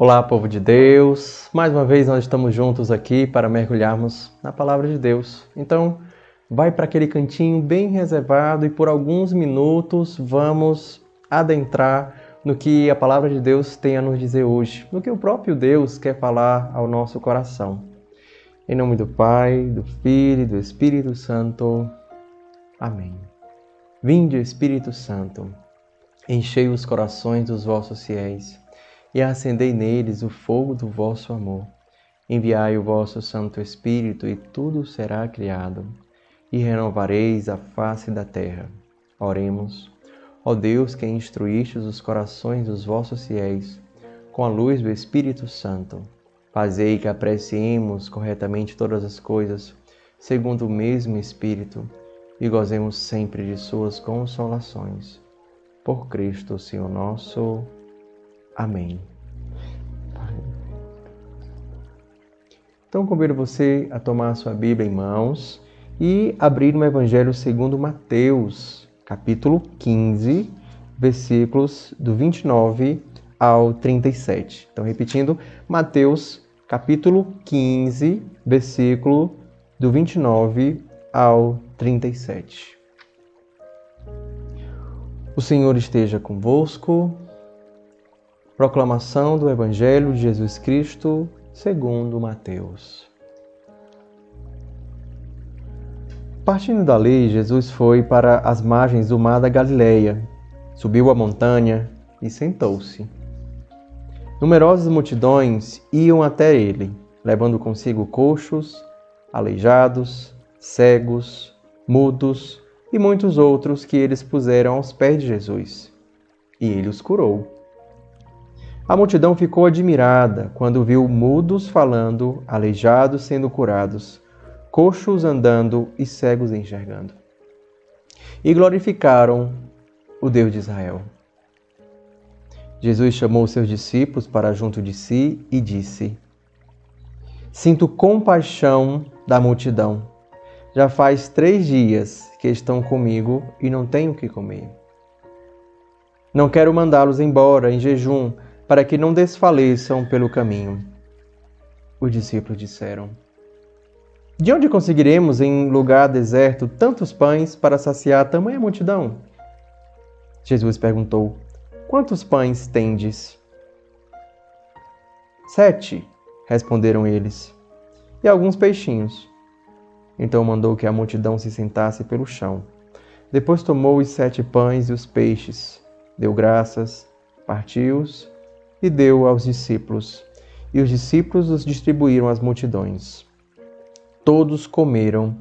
Olá, povo de Deus! Mais uma vez nós estamos juntos aqui para mergulharmos na Palavra de Deus. Então, vai para aquele cantinho bem reservado e por alguns minutos vamos adentrar no que a Palavra de Deus tem a nos dizer hoje, no que o próprio Deus quer falar ao nosso coração. Em nome do Pai, do Filho e do Espírito Santo. Amém. Vinde, Espírito Santo, enchei os corações dos vossos fiéis e acendei neles o fogo do vosso amor. Enviai o vosso Santo Espírito e tudo será criado, e renovareis a face da terra. Oremos. Ó Deus, que instruístes os corações dos vossos fiéis com a luz do Espírito Santo, fazei que apreciemos corretamente todas as coisas, segundo o mesmo Espírito, e gozemos sempre de suas consolações. Por Cristo, Senhor nosso. Amém. Então convido você a tomar a sua Bíblia em mãos e abrir no Evangelho segundo Mateus, capítulo 15, versículos do 29 ao 37. Então, repetindo, Mateus, capítulo 15, versículo do 29 ao 37. O Senhor esteja convosco. Proclamação do Evangelho de Jesus Cristo segundo Mateus. Partindo dali, Jesus foi para as margens do mar da Galileia, subiu a montanha e sentou-se. Numerosas multidões iam até ele, levando consigo coxos, aleijados, cegos, mudos e muitos outros que eles puseram aos pés de Jesus. E ele os curou. A multidão ficou admirada quando viu mudos falando, aleijados sendo curados, coxos andando e cegos enxergando. E glorificaram o Deus de Israel. Jesus chamou seus discípulos para junto de si e disse: Sinto compaixão da multidão. Já faz 3 dias que estão comigo e não tenho o que comer. Não quero mandá-los embora em jejum, para que não desfaleçam pelo caminho. Os discípulos disseram: De onde conseguiremos em lugar deserto tantos pães para saciar tamanha multidão? Jesus perguntou: Quantos pães tendes? 7, responderam eles, e alguns peixinhos. Então mandou que a multidão se sentasse pelo chão. Depois tomou os 7 pães e os peixes, deu graças, partiu-os e deu aos discípulos. E os discípulos os distribuíram às multidões. Todos comeram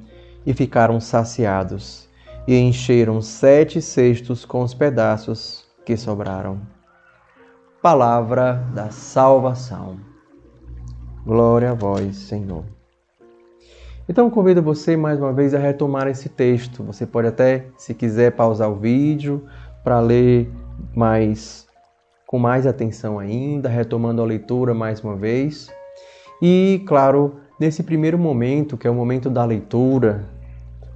e ficaram saciados, e encheram 7 cestos com os pedaços que sobraram. Palavra da salvação. Glória a vós, Senhor. Então convido você mais uma vez a retomar esse texto. Você pode até, se quiser, pausar o vídeo para ler com mais atenção ainda, retomando a leitura mais uma vez. E, claro, nesse primeiro momento, que é o momento da leitura,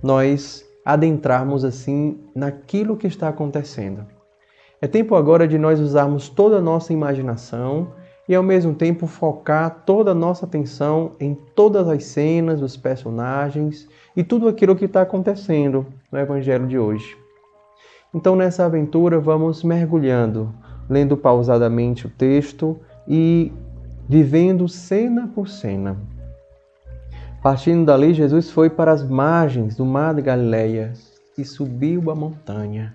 nós adentrarmos assim naquilo que está acontecendo. É tempo agora de nós usarmos toda a nossa imaginação e, ao mesmo tempo, focar toda a nossa atenção em todas as cenas, os personagens e tudo aquilo que está acontecendo no Evangelho de hoje. Então, nessa aventura, vamos mergulhando, lendo pausadamente o texto e vivendo cena por cena. Partindo dali, Jesus foi para as margens do mar da Galileia e subiu a montanha.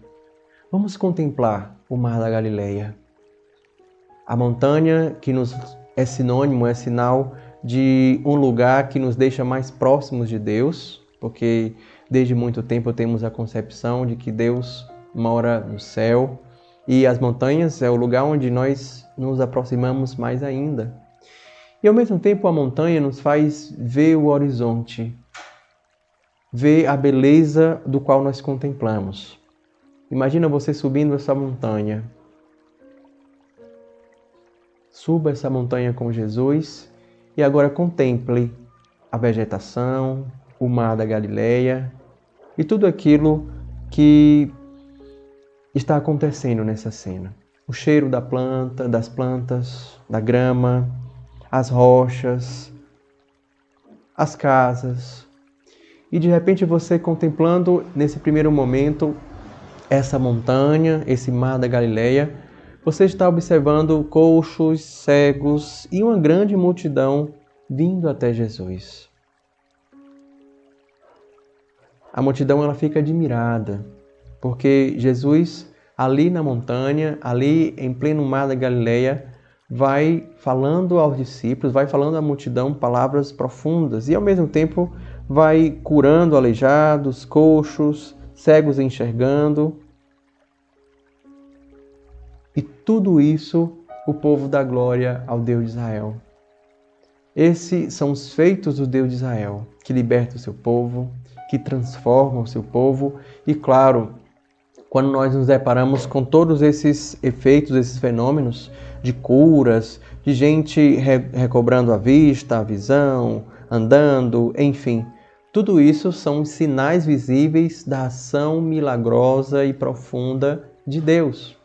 Vamos contemplar o mar da Galileia. A montanha que nos é sinônimo, é sinal de um lugar que nos deixa mais próximos de Deus, porque desde muito tempo temos a concepção de que Deus mora no céu e as montanhas é o lugar onde nós nos aproximamos mais ainda. E ao mesmo tempo a montanha nos faz ver o horizonte, ver a beleza do qual nós contemplamos. Imagina você subindo essa montanha. Suba essa montanha com Jesus e agora contemple a vegetação, o mar da Galileia e tudo aquilo que está acontecendo nessa cena. o cheiro das plantas, da grama, as rochas, as casas. E de repente você contemplando nesse primeiro momento essa montanha, esse mar da Galileia, você está observando coxos, cegos e uma grande multidão vindo até Jesus. A multidão ela fica admirada, porque Jesus ali na montanha, ali em pleno mar da Galileia, vai falando aos discípulos, vai falando à multidão palavras profundas e ao mesmo tempo vai curando aleijados, coxos, cegos enxergando. E tudo isso o povo dá glória ao Deus de Israel. Esses são os feitos do Deus de Israel, que liberta o seu povo, que transforma o seu povo. E claro, quando nós nos deparamos com todos esses efeitos, esses fenômenos de curas, de gente recobrando a vista, a visão, andando, enfim, tudo isso são sinais visíveis da ação milagrosa e profunda de Deus.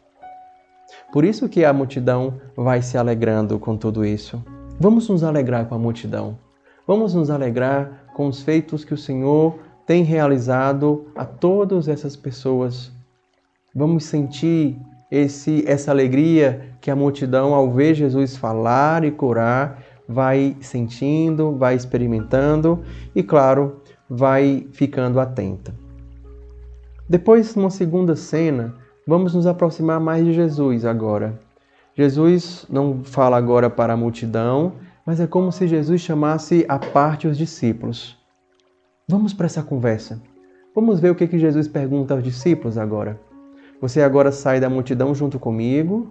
Por isso que a multidão vai se alegrando com tudo isso. Vamos nos alegrar com a multidão. Vamos nos alegrar com os feitos que o Senhor tem realizado a todas essas pessoas. Vamos sentir essa alegria que a multidão, ao ver Jesus falar e curar, vai sentindo, vai experimentando e, claro, vai ficando atenta. Depois, numa segunda cena, vamos nos aproximar mais de Jesus agora. Jesus não fala agora para a multidão, mas é como se Jesus chamasse à parte os discípulos. Vamos para essa conversa. Vamos ver o que Jesus pergunta aos discípulos agora. Você agora sai da multidão junto comigo,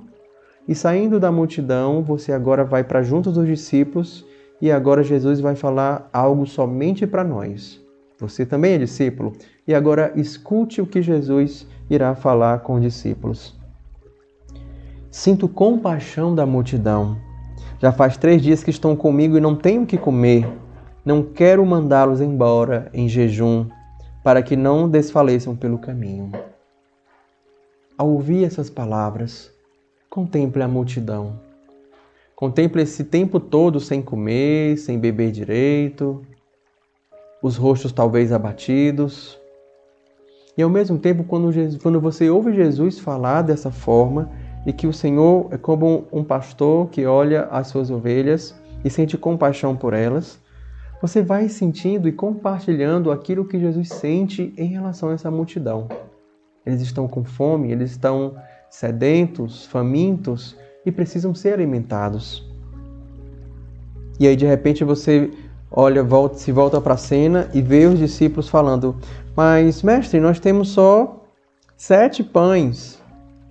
e saindo da multidão, você agora vai para junto dos discípulos, e agora Jesus vai falar algo somente para nós. Você também é discípulo, e agora escute o que Jesus irá falar com os discípulos. Sinto compaixão da multidão. Já faz 3 dias que estão comigo e não tenho o que comer. Não quero mandá-los embora em jejum, para que não desfaleçam pelo caminho. Ao ouvir essas palavras, contemple a multidão. Contemple esse tempo todo sem comer, sem beber direito, os rostos talvez abatidos. E ao mesmo tempo, quando você ouve Jesus falar dessa forma, e que o Senhor é como um pastor que olha as suas ovelhas e sente compaixão por elas, você vai sentindo e compartilhando aquilo que Jesus sente em relação a essa multidão. Eles estão com fome, eles estão sedentos, famintos e precisam ser alimentados. E aí, de repente, você se volta para a cena e vê os discípulos falando: mas, mestre, nós temos só 7 pães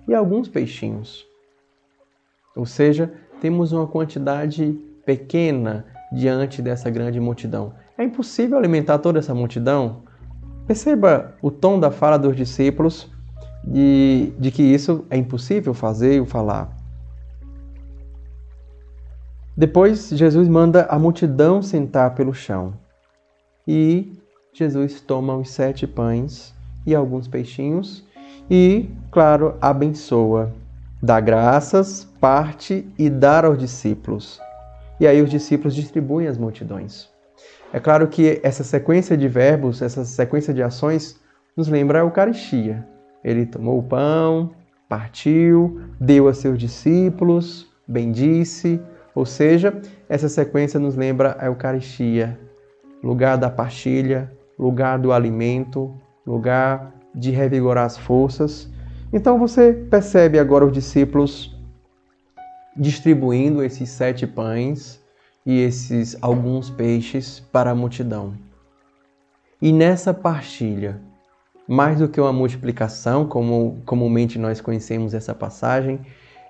e alguns peixinhos. Ou seja, temos uma quantidade pequena diante dessa grande multidão. É impossível alimentar toda essa multidão? Perceba o tom da fala dos discípulos de que isso é impossível fazer ou falar. Depois, Jesus manda a multidão sentar pelo chão. E Jesus toma os 7 pães e alguns peixinhos e, claro, abençoa. Dá graças, parte e dá aos discípulos. E aí os discípulos distribuem as multidões. É claro que essa sequência de verbos, essa sequência de ações, nos lembra a Eucaristia. Ele tomou o pão, partiu, deu a seus discípulos, bendisse. Ou seja, essa sequência nos lembra a Eucaristia, lugar da partilha, lugar do alimento, lugar de revigorar as forças. Então você percebe agora os discípulos distribuindo esses 7 pães e esses alguns peixes para a multidão. E nessa partilha, mais do que uma multiplicação, como comumente nós conhecemos essa passagem,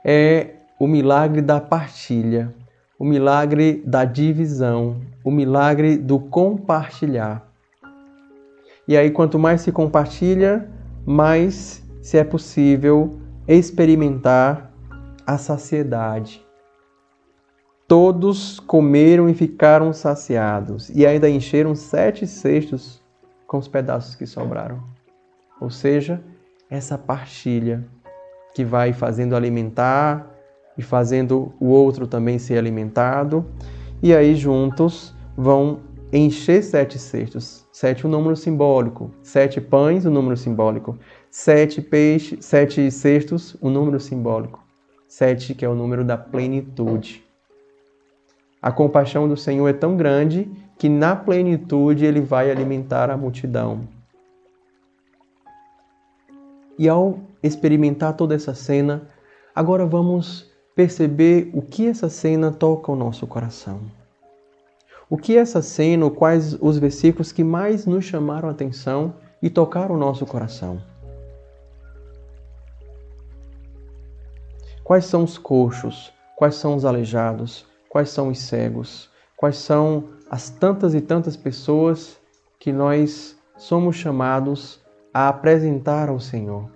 é o milagre da partilha, o milagre da divisão, o milagre do compartilhar. E aí, quanto mais se compartilha, mais se é possível experimentar a saciedade. Todos comeram e ficaram saciados, e ainda encheram 7 cestos com os pedaços que sobraram. Ou seja, essa partilha que vai fazendo alimentar e fazendo o outro também ser alimentado. E aí juntos vão encher 7 cestos. 7 um número simbólico. 7 pães, um número simbólico. 7 peixes, 7 cestos, um número simbólico. 7 que é o número da plenitude. A compaixão do Senhor é tão grande que na plenitude Ele vai alimentar a multidão. E ao experimentar toda essa cena, agora vamos perceber o que essa cena toca o nosso coração. O que essa cena, quais os versículos que mais nos chamaram a atenção e tocaram o nosso coração. Quais são os coxos? Quais são os aleijados? Quais são os cegos? Quais são as tantas e tantas pessoas que nós somos chamados a apresentar ao Senhor?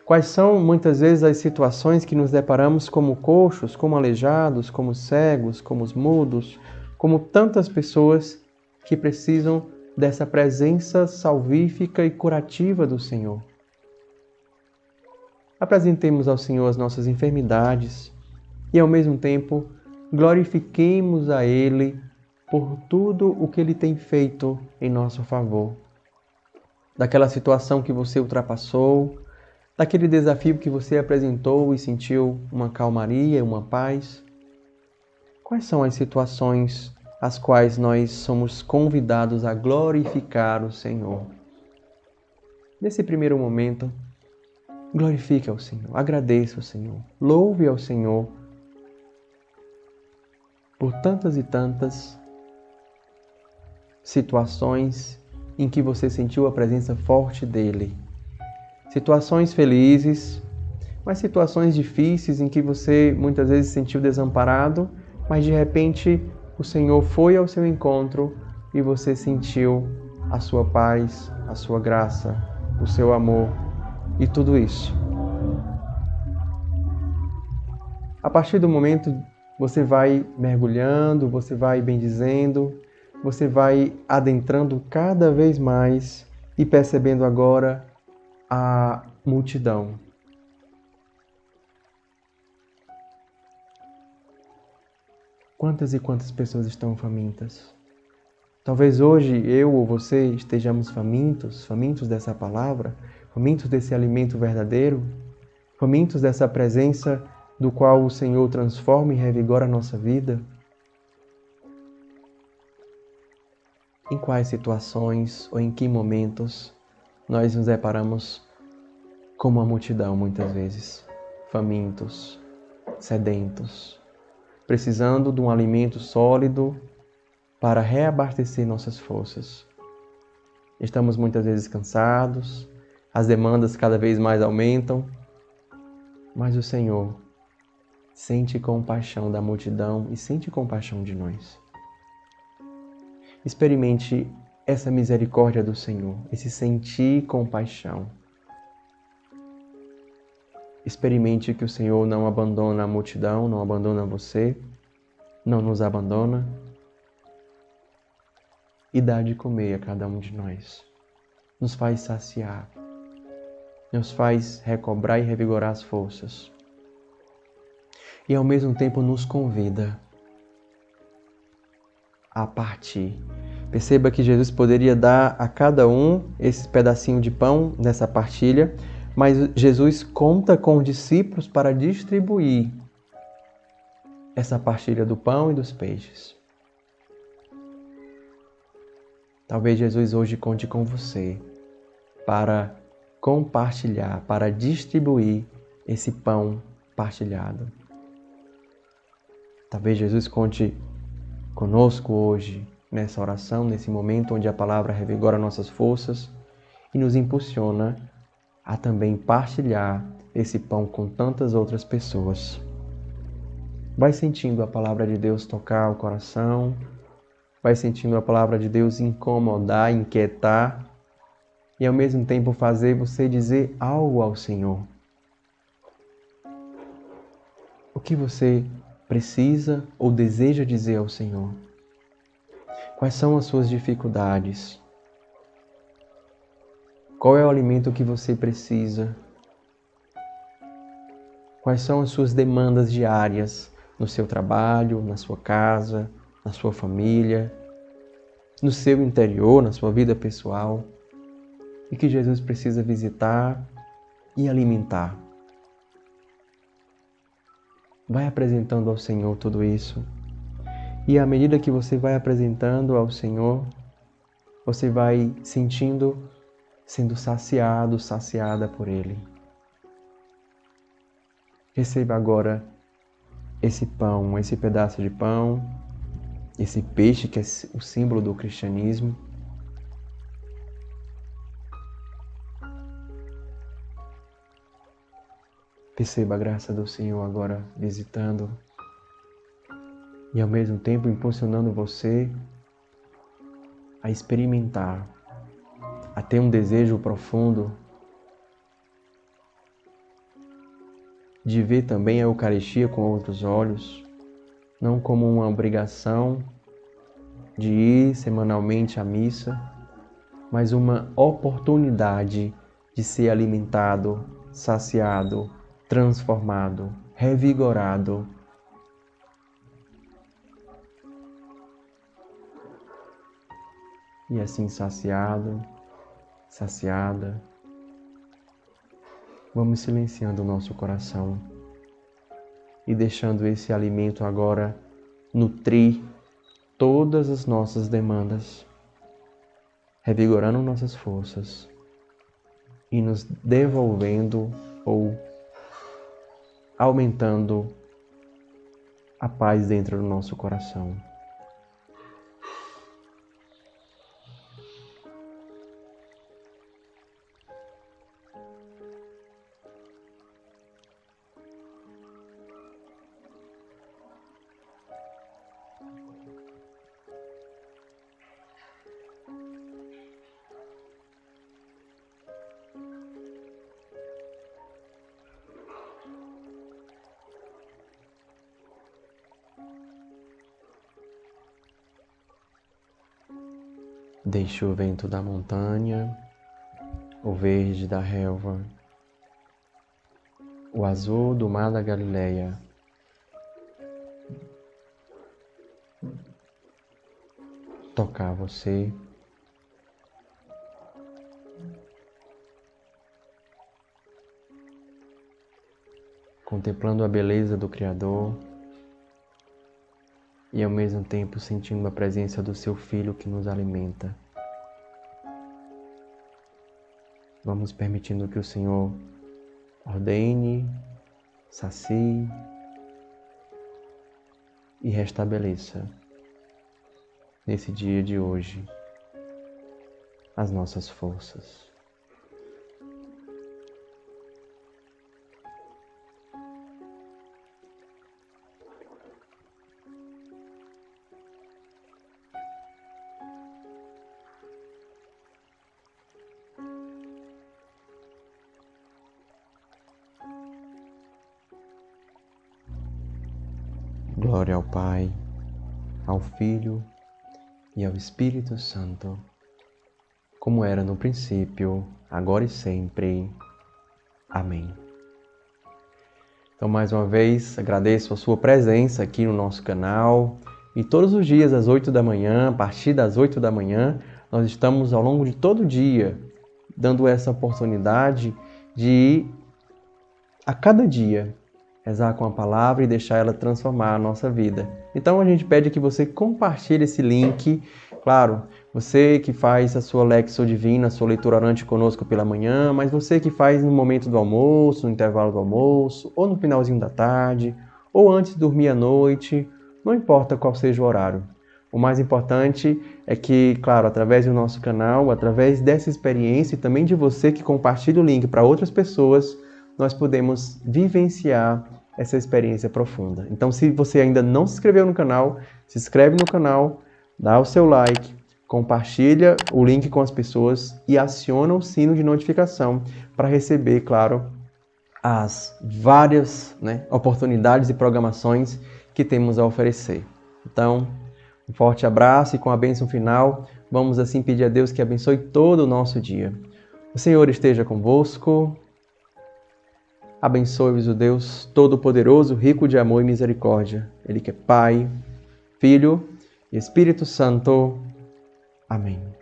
Quais são muitas vezes as situações que nos deparamos como coxos, como aleijados, como cegos, como mudos, como tantas pessoas que precisam dessa presença salvífica e curativa do Senhor? Apresentemos ao Senhor as nossas enfermidades e, ao mesmo tempo, glorifiquemos a Ele por tudo o que Ele tem feito em nosso favor. Daquela situação que você ultrapassou, daquele desafio que você apresentou e sentiu uma calmaria, uma paz. Quais são as situações às quais nós somos convidados a glorificar o Senhor? Nesse primeiro momento, glorifique ao Senhor, agradeça ao Senhor, louve ao Senhor por tantas e tantas situações em que você sentiu a presença forte dEle. Situações felizes, mas situações difíceis em que você muitas vezes se sentiu desamparado, mas de repente o Senhor foi ao seu encontro e você sentiu a sua paz, a sua graça, o seu amor e tudo isso. A partir do momento você vai mergulhando, você vai bendizendo, você vai adentrando cada vez mais e percebendo agora a multidão. Quantas e quantas pessoas estão famintas? Talvez hoje eu ou você estejamos famintos dessa palavra, famintos desse alimento verdadeiro, famintos dessa presença do qual o Senhor transforma e revigora a nossa vida. Em quais situações ou em que momentos nós nos deparamos como a multidão muitas vezes, famintos, sedentos, precisando de um alimento sólido para reabastecer nossas forças. Estamos muitas vezes cansados, as demandas cada vez mais aumentam, mas o Senhor sente compaixão da multidão e sente compaixão de nós. Experimente essa misericórdia do Senhor, esse sentir compaixão. Experimente que o Senhor não abandona a multidão, não abandona você, não nos abandona e dá de comer a cada um de nós. Nos faz saciar, nos faz recobrar e revigorar as forças. E ao mesmo tempo nos convida a partir. Perceba que Jesus poderia dar a cada um esse pedacinho de pão nessa partilha, mas Jesus conta com os discípulos para distribuir essa partilha do pão e dos peixes. Talvez Jesus hoje conte com você para compartilhar, para distribuir esse pão partilhado. Talvez Jesus conte conosco hoje, nessa oração, nesse momento onde a palavra revigora nossas forças e nos impulsiona a também partilhar esse pão com tantas outras pessoas. Vai sentindo a palavra de Deus tocar o coração, vai sentindo a palavra de Deus incomodar, inquietar e ao mesmo tempo fazer você dizer algo ao Senhor. O que você precisa ou deseja dizer ao Senhor? Quais são as suas dificuldades? Qual é o alimento que você precisa? Quais são as suas demandas diárias no seu trabalho, na sua casa, na sua família, no seu interior, na sua vida pessoal, e que Jesus precisa visitar e alimentar. Vai apresentando ao Senhor tudo isso. E à medida que você vai apresentando ao Senhor, você vai sendo saciado, saciada por Ele. Receba agora esse pão, esse pedaço de pão, esse peixe que é o símbolo do cristianismo. Perceba a graça do Senhor agora visitando e ao mesmo tempo impulsionando você a experimentar, a ter um desejo profundo de ver também a Eucaristia com outros olhos, não como uma obrigação de ir semanalmente à missa, mas uma oportunidade de ser alimentado, saciado, transformado, revigorado. E assim saciado, saciada, vamos silenciando o nosso coração e deixando esse alimento agora nutrir todas as nossas demandas, revigorando nossas forças e nos devolvendo ou aumentando a paz dentro do nosso coração. Deixe o vento da montanha, o verde da relva, o azul do mar da Galileia tocar você. Contemplando a beleza do Criador e ao mesmo tempo sentindo a presença do seu Filho que nos alimenta. Vamos permitindo que o Senhor ordene, sacie e restabeleça nesse dia de hoje as nossas forças. Glória ao Pai, ao Filho e ao Espírito Santo, como era no princípio, agora e sempre. Amém. Então, mais uma vez, agradeço a sua presença aqui no nosso canal. E todos os dias, às 8 da manhã, a partir das 8 da manhã, nós estamos ao longo de todo o dia dando essa oportunidade de, a cada dia, rezar com a palavra e deixar ela transformar a nossa vida. Então a gente pede que você compartilhe esse link. Claro, você que faz a sua Lexio Divina, a sua leitura orante conosco pela manhã, mas você que faz no momento do almoço, no intervalo do almoço, ou no finalzinho da tarde, ou antes de dormir à noite, não importa qual seja o horário. O mais importante é que, claro, através do nosso canal, através dessa experiência e também de você que compartilha o link para outras pessoas, nós podemos vivenciar essa experiência profunda. Então, se você ainda não se inscreveu no canal, se inscreve no canal, dá o seu like, compartilha o link com as pessoas e aciona o sino de notificação para receber, claro, as várias oportunidades e programações que temos a oferecer. Então, um forte abraço e com a bênção final, vamos assim pedir a Deus que abençoe todo o nosso dia. O Senhor esteja convosco. Abençoe-vos o Deus Todo-Poderoso, rico de amor e misericórdia. Ele que é Pai, Filho e Espírito Santo. Amém.